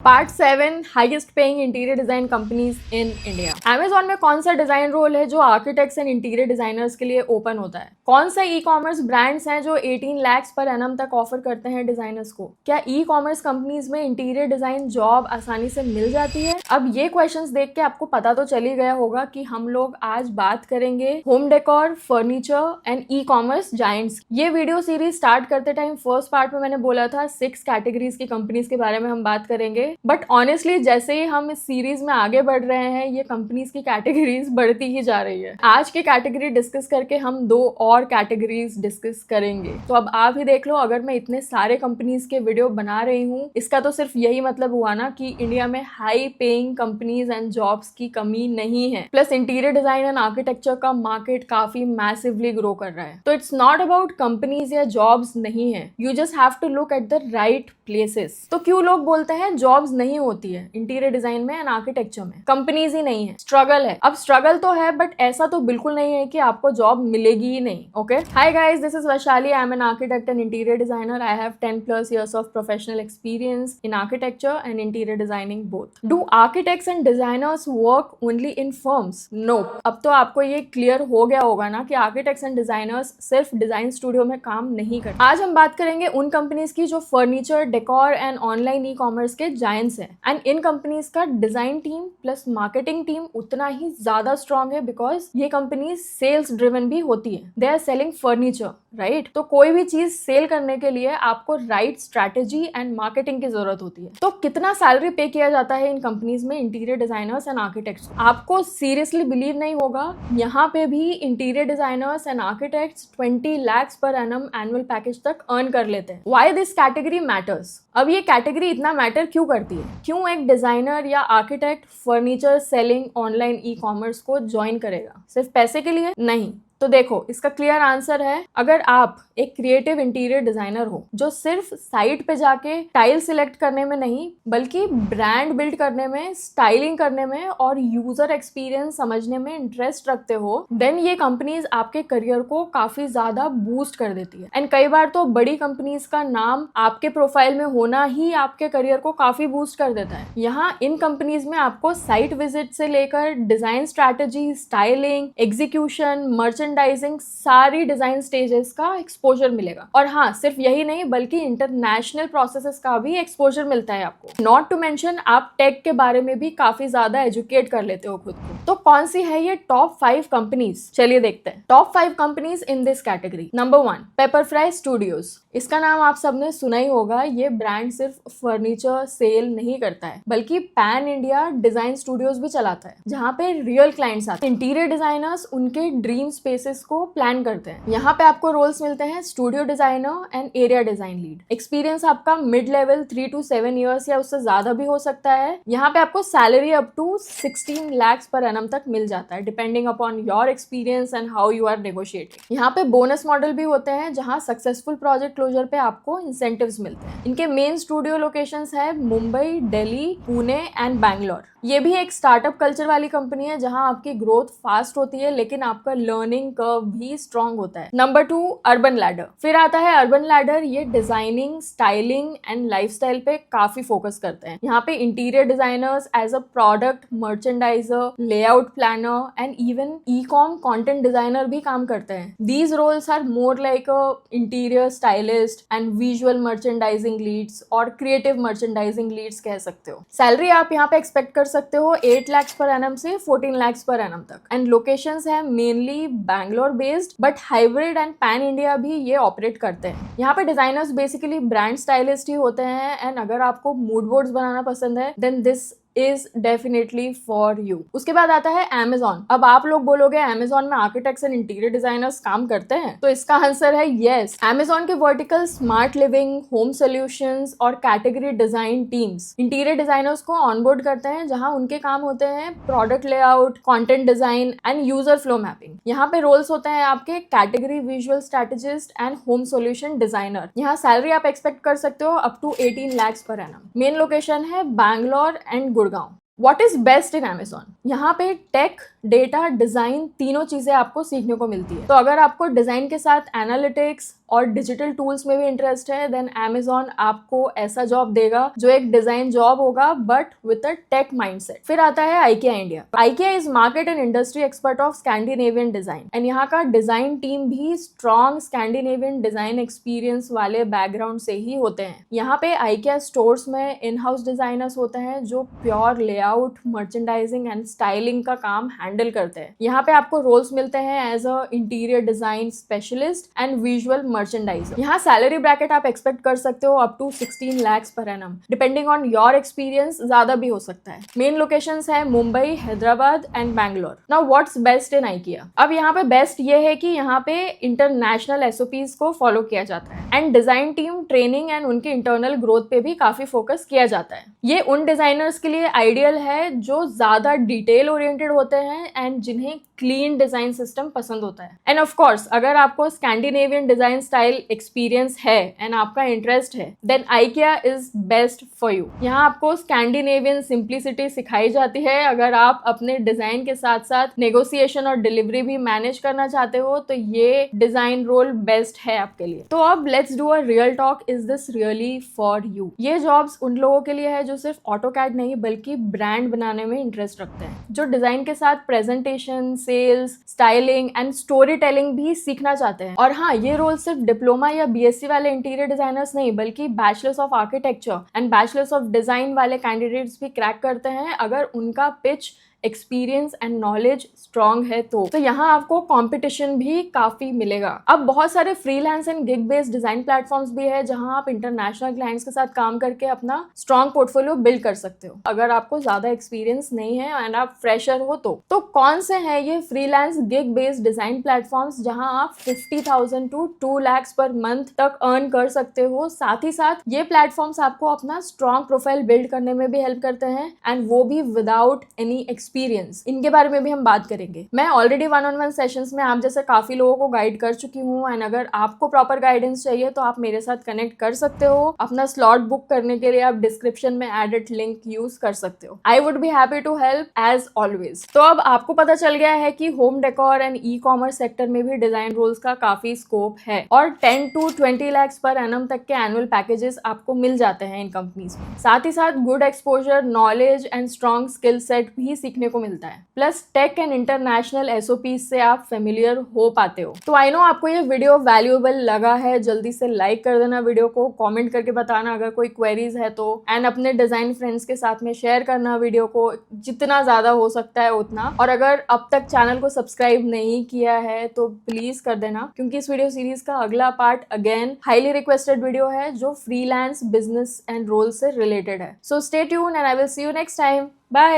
Part 7 highest paying interior design companies in India. Amazon में कौन सा डिजाइन रोल है जो आर्किटेक्ट्स एंड इंटीरियर डिजाइनर्स के लिए ओपन होता है? कौन सा ई कॉमर्स ब्रांड्स हैं जो 18 लाख पर एनम तक ऑफर करते हैं डिजाइनर्स को? क्या ई कॉमर्स कंपनीज में इंटीरियर डिजाइन जॉब आसानी से मिल जाती है? अब ये क्वेश्चंस देख के आपको पता तो चल ही गया होगा कि हम लोग आज बात करेंगे home decor, furniture and e commerce giants. ये वीडियो सीरीज स्टार्ट करते टाइम फर्स्ट पार्ट में मैंने बोला था 6 कैटेगरीज की कंपनीज के बारे में हम बात करेंगे, बट ऑनेस्टली जैसे ही हम इस सीरीज में आगे बढ़ रहे हैं ये कंपनीज की कैटेगरीज बढ़ती ही जा रही है। आज की कैटेगरी डिस्कस करके हम 2 और कैटेगरीज डिस्कस करेंगे। तो अब आप ही देख लो, अगर मैं इतने सारे कंपनीज के वीडियो बना रही हूँ इसका तो सिर्फ यही मतलब हुआ ना कि इंडिया में high paying companies and jobs की कमी नहीं है। Plus interior design and architecture का मार्केट काफी मैसिवली ग्रो कर रहा है। तो इट्स नॉट अबाउट कंपनीज या जॉब्स नहीं है, you just have to look at the right places. तो क्यों लोग बोलते हैं जॉब्स नहीं होती है इंटीरियर डिजाइन में एंड आर्किटेक्चर में, कंपनीज ही नहीं है, स्ट्रगल है। अब स्ट्रगल तो है बट ऐसा तो बिल्कुल नहीं है कि आपको जॉब मिलेगी ही नहीं। Okay, hi guys, this is Vaishali. I am an architect and interior designer. I have 10+ years of professional experience in architecture and interior designing both. Do architects and designers work only in firms? No. अब तो आपको ये clear हो गया होगा ना कि architects and designers सिर्फ डिजाइन स्टूडियो में काम नहीं करते। आज हम बात करेंगे उन कंपनीज की जो furniture, decor and online e commerce के जायंट्स हैं। एंड इन कंपनीज का design team plus marketing team उतना ही ज्यादा स्ट्रॉन्ग है बिकॉज ये कंपनीज सेल्स ड्रिवन भी होती है। They are selling furniture, right? तो कोई भी चीज सेल करने के लिए आपको राइट स्ट्रैटेजी एंड मार्केटिंग की जरूरत होती है। तो कितना सैलरी पे किया जाता है इन कंपनीज में इंटीरियर डिजाइनर्स एंड आर्किटेक्ट्स? आपको सीरियसली बिलीव नहीं होगा, यहाँ पे भी interior designers and architects 20 lakh per annum annual package तक अर्न कर लेते हैं। Why this category matters? अब ये कैटेगरी इतना मैटर क्यों करती है? क्यों एक डिजाइनर या architect furniture selling online e commerce को ज्वाइन करेगा? सिर्फ पैसे के लिए? नहीं। तो देखो, इसका क्लियर आंसर है, अगर आप एक क्रिएटिव इंटीरियर डिजाइनर हो जो सिर्फ साइट पे जाके टाइल सिलेक्ट करने में नहीं बल्कि ब्रांड बिल्ड करने में, स्टाइलिंग करने में और यूजर एक्सपीरियंस समझने में इंटरेस्ट रखते हो, देन ये कंपनीज आपके करियर को काफी ज्यादा बूस्ट कर देती है। एंड कई बार तो बड़ी कंपनीज का नाम आपके प्रोफाइल में होना ही आपके करियर को काफी बूस्ट कर देता है। यहाँ इन कंपनीज में आपको साइट विजिट से लेकर design strategy, styling, execution, merchandising, सारी डिजाइन स्टेजेस का एक्सपोजर मिलेगा। और हाँ, सिर्फ यही नहीं बल्कि इंटरनेशनल प्रोसेसेस का भी एक्सपोजर मिलता है आपको। नॉट टू मेंशन आप टेक के बारे में भी काफी ज्यादा एजुकेट कर लेते हो खुद को। तो कौन सी है ये टॉप 5 कंपनीज? चलिए देखते हैं। Top 5 companies in this category. Number 1, Pepperfry studios. इसका नाम आप सबने सुना ही होगा। ये ब्रांड सिर्फ फर्नीचर सेल नहीं करता है बल्कि पैन इंडिया डिजाइन स्टूडियोज भी चलाता है जहाँ पे रियल क्लाइंट्स आते हैं। इंटीरियर डिजाइनर्स उनके ड्रीम स्पेसेस को प्लान करते हैं। यहाँ पे आपको रोल्स मिलते हैं studio designer and area design lead. Experience आपका मिड लेवल 3 to 7 years या उससे ज्यादा भी हो सकता है। यहाँ पे आपको salary up to 16 lakh per annum तक मिल जाता है depending upon your experience and how you are negotiating. यहाँ पे बोनस मॉडल भी होते हैं जहाँ सक्सेसफुल प्रोजेक्ट क्लोजर पे आपको इंसेंटिव्स मिलते हैं। इनके मेन स्टूडियो लोकेशंस है मुंबई, दिल्ली, पुणे एंड बैंगलोर। ये भी एक स्टार्टअप कल्चर वाली कंपनी है जहां आपकी ग्रोथ फास्ट होती है लेकिन आपका लर्निंग कर्व भी स्ट्रांग होता है। Number 2, Urban Ladder. फिर आता है अर्बन लैडर। ये डिजाइनिंग, स्टाइलिंग एंड लाइफस्टाइल पे काफी फोकस करते हैं। यहाँ पे interior designers as a product merchandiser, layout planner and even e com content designer भी काम करते हैं। These roles are more like a interior stylist and visual merchandising leads और क्रिएटिव मर्चेंडाइजिंग लीड्स कह सकते हो। सैलरी आप यहाँ पे एक्सपेक्ट कर सकते हो 8 लाख पर एनम से 14 लाख पर एनम तक। एंड लोकेशंस है mainly Bangalore based but hybrid and pan India भी ये ऑपरेट करते हैं। यहाँ पे डिजाइनर्स बेसिकली ब्रांड स्टाइलिस्ट ही होते हैं एंड अगर आपको मूड बोर्ड्स बनाना पसंद है then this is definitely for you. उसके बाद आता है Amazon. अब आप लोग बोलोगे Amazon में आर्किटेक्ट्स एंड इंटीरियर डिजाइनर्स काम करते हैं? तो इसका आंसर है yes. Amazon के vertical smart living, home solutions और category design teams interior designers को ऑनबोर्ड करते हैं जहां उनके काम होते हैं product layout, content design and user flow mapping. यहाँ पे रोल्स होते हैं आपके category visual strategist and home solution designer. यहाँ सैलरी आप एक्सपेक्ट कर सकते हो up to 18 lakh per annum. Main location है Bangalore and Gurgaon. What is best in Amazon? यहाँ पे टेक, डेटा, डिजाइन तीनों चीजें आपको सीखने को मिलती है। तो अगर आपको डिजाइन के साथ एनालिटिक्स और डिजिटल टूल्स में भी इंटरेस्ट है, देन Amazon आपको ऐसा जॉब देगा जो एक डिजाइन जॉब होगा but with a tech mindset. फिर आता है IKEA India. IKEA is market and industry expert of Scandinavian design and यहाँ का डिजाइन टीम भी स्ट्रॉन्ग स्कैंडिनेवियन डिजाइन एक्सपीरियंस वाले बैकग्राउंड से ही होते हैं। यहाँ पे IKEA स्टोर्स में इन हाउस डिजाइनर्स होते हैं जो pure layout, merchandising and styling का काम हैंडल करते हैं। यहाँ पे आपको रोल्स मिलते हैं as a interior design specialist and visual merchandiser. यहाँ सैलरी ब्रैकेट आप एक्सपेक्ट कर सकते हो up to 16 lakhs per annum। Depending on your experience ज्यादा भी हो सकता है। मेन लोकेशंस है Mumbai, Hyderabad and Bangalore. Now what's best in IKEA? अब यहाँ पे बेस्ट ये है कि यहाँ पे इंटरनेशनल SOPs को फॉलो किया जाता है and design team training and उनके इंटरनल ग्रोथ पे भी काफी फोकस किया जाता है। ये उन डिजाइनर्स के लिए आइडियल है जो ज्यादा डिटेल ओरिएंटेड होते हैं एंड जिन्हें क्लीन डिजाइन सिस्टम पसंद होता है। एंड ऑफ कोर्स अगर आपको स्कैंडिनेवियन डिजाइन स्टाइल एक्सपीरियंस है एंड आपका इंटरेस्ट है, then IKEA is best for you. यहाँ आपको स्कैंडिनेवियन सिंप्लिसिटी सिखाई जाती है। अगर आप अपने डिजाइन के साथ साथ नेगोशिएशन और डिलीवरी भी मैनेज करना चाहते हो तो ये डिजाइन रोल बेस्ट है आपके लिए। तो अब let's do a real talk, is this really for you? ये जॉब्स उन लोगों के लिए है जो सिर्फ ऑटोकैड नहीं बल्कि ब्रांड बनाने में इंटरेस्ट रखते हैं, जो डिजाइन के साथ presentation, sales, styling and story telling भी सीखना चाहते हैं। और हाँ, ये रोल सिर्फ डिप्लोमा या BSc वाले इंटीरियर डिजाइनर्स नहीं बल्कि bachelors of architecture and bachelors of design वाले कैंडिडेट्स भी क्रैक करते हैं अगर उनका pitch, experience and knowledge strong है। तो यहाँ आपको कंपटीशन भी काफी मिलेगा। अब बहुत सारे freelance and gig based design platforms भी है जहाँ आप इंटरनेशनल क्लाइंट्स के साथ काम करके अपना स्ट्रॉन्ग पोर्टफोलियो बिल्ड कर सकते हो अगर आपको ज्यादा एक्सपीरियंस नहीं है एंड आप फ्रेशर हो तो कौन से हैं ये freelance gig based design platforms जहाँ आप 50,000 to 2 lakhs पर मंथ तक अर्न कर सकते हो? साथ ही साथ ये प्लेटफॉर्म्स आपको अपना स्ट्रॉन्ग प्रोफाइल बिल्ड करने में भी हेल्प करते हैं एंड वो भी विदाउट एनी एक्सपीरियंस। इनके बारे में भी हम बात करेंगे। मैं ऑलरेडी 1-on-1 सेशंस में आप जैसे काफी लोगों को गाइड कर चुकी हूँ एंड अगर आपको प्रॉपर गाइडेंस चाहिए तो आप मेरे साथ कनेक्ट कर सकते हो। अपना स्लॉट बुक करने के लिए आप डिस्क्रिप्शन में एडेड लिंक यूज कर सकते हो। I would be happy to help as always. तो अब आपको पता चल गया है कि home decor and e-commerce sector में भी डिजाइन रोल्स का काफी स्कोप है और 10 to 20 lakhs पर एनम तक के एनुअल पैकेजेस आपको मिल जाते हैं इन कंपनीज में। साथ ही साथ good exposure, knowledge and strong skill set भी सीखने को मिलता है। Plus tech and international SOPs से आप फेमिलियर हो पाते हो। तो आई नो आपको ये वीडियो वैल्यूएबल लगा है। जल्दी से लाइक कर देना वीडियो को, कमेंट करके बताना अगर कोई क्वेरीज है तो, एंड अपने डिजाइन फ्रेंड्स के साथ में शेयर करना वीडियो को जितना ज्यादा हो सकता है उतना। और अगर अब तक चैनल को सब्सक्राइब नहीं किया है तो प्लीज कर देना क्योंकि इस वीडियो सीरीज का अगला part again highly requested video है जो फ्रीलांस बिजनेस एंड रोल से रिलेटेड है। So stay tune and I will see you next time. Bye.